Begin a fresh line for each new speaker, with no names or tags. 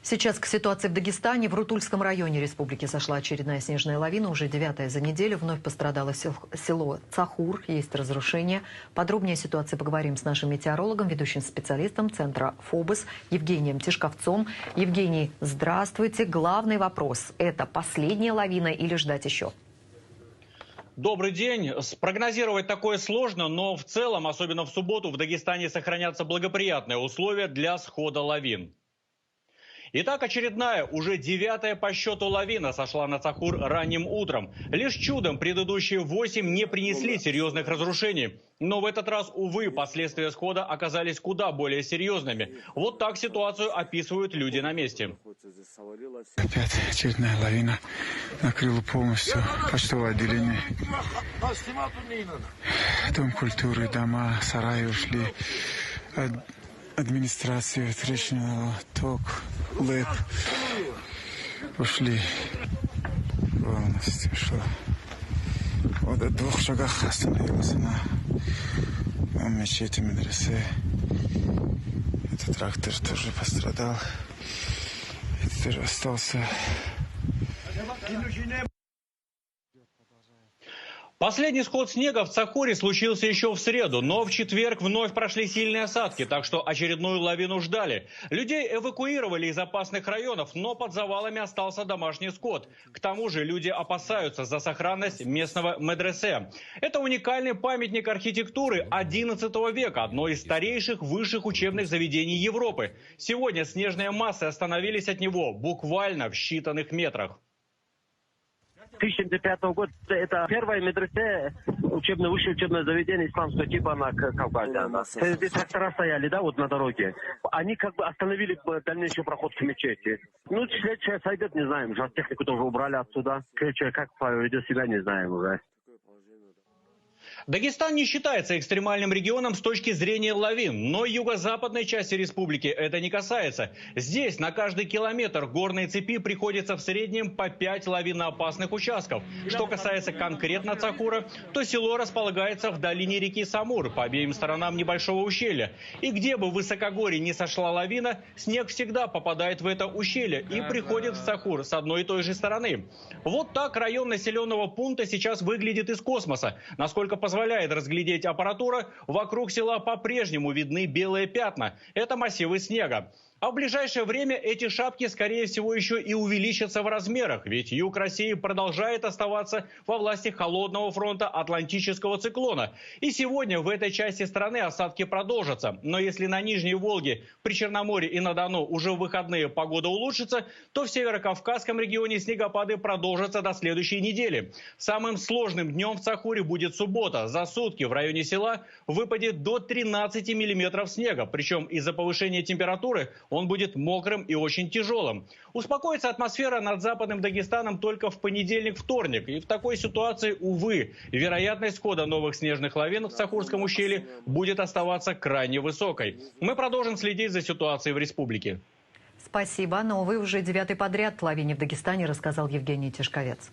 Сейчас к ситуации в Дагестане. В Рутульском районе республики сошла очередная снежная лавина. Уже 9-я за неделю. Вновь пострадало село Цахур. Есть разрушения. Подробнее о ситуации поговорим с нашим метеорологом, ведущим специалистом Центра ФОБОС Евгением Тишковцом. Евгений, здравствуйте. Главный вопрос – это последняя лавина или ждать еще?
Добрый день. Спрогнозировать такое сложно, но в целом, особенно в субботу, в Дагестане сохранятся благоприятные условия для схода лавин. Итак, очередная, уже 9-я по счету лавина сошла на Цахур ранним утром. Лишь чудом предыдущие 8 не принесли серьезных разрушений. Но в этот раз, увы, последствия схода оказались куда более серьезными. Вот так ситуацию описывают люди на месте.
Опять очередная лавина накрыла полностью почтовое отделение. Дом культуры, дома, сараи ушли. Администрация, встречного ток, ЛЭП ушли полностью. Что? Вот в 2 шагах остановился на мечети, медресе. Этот трактор тоже пострадал. Этот тоже остался.
Последний сход снега в Цахуре случился еще в среду, но в четверг вновь прошли сильные осадки, так что очередную лавину ждали. Людей эвакуировали из опасных районов, но под завалами остался домашний скот. К тому же люди опасаются за сохранность местного медресе. Это уникальный памятник архитектуры XI века, одно из старейших высших учебных заведений Европы. Сегодня снежные массы остановились от него буквально в считанных метрах.
2005 года это первое медресе, высшее учебное заведение исламского типа на Кавказе. Здесь трактора стояли, да, вот на дороге. Они как бы остановили дальнейший проход к мечети. Ну, следующее сойдет, не знаем. Сейчас технику тоже убрали отсюда. Следующее, как поведет себя, не знаем уже.
Дагестан не считается экстремальным регионом с точки зрения лавин, но юго-западной части республики это не касается. Здесь на каждый километр горной цепи приходится в среднем по 5 лавиноопасных участков. Что касается конкретно Цахура, то село располагается в долине реки Самур, по обеим сторонам небольшого ущелья. И где бы в высокогорье не сошла лавина, снег всегда попадает в это ущелье и приходит в Цахур с одной и той же стороны. Вот так район населенного пункта сейчас выглядит из космоса. Насколько позволяет разглядеть аппаратура, вокруг села по-прежнему видны белые пятна. Это массивы снега. А в ближайшее время эти шапки, скорее всего, еще и увеличатся в размерах, ведь юг России продолжает оставаться во власти холодного фронта атлантического циклона. И сегодня в этой части страны осадки продолжатся. Но если на Нижней Волге, при Черноморье и на Дону уже в выходные погода улучшится, то в Северокавказском регионе снегопады продолжатся до следующей недели. Самым сложным днем в Цахуре будет суббота. За сутки в районе села выпадет до 13 миллиметров снега. Причем из-за повышения температуры он будет мокрым и очень тяжелым. Успокоится атмосфера над западным Дагестаном только в понедельник-вторник. И в такой ситуации, увы, вероятность схода новых снежных лавин в Цахурском ущелье будет оставаться крайне высокой. Мы продолжим следить за ситуацией в республике.
Спасибо. Но вы уже 9-й подряд лавине в Дагестане, рассказал Евгений Тишковец.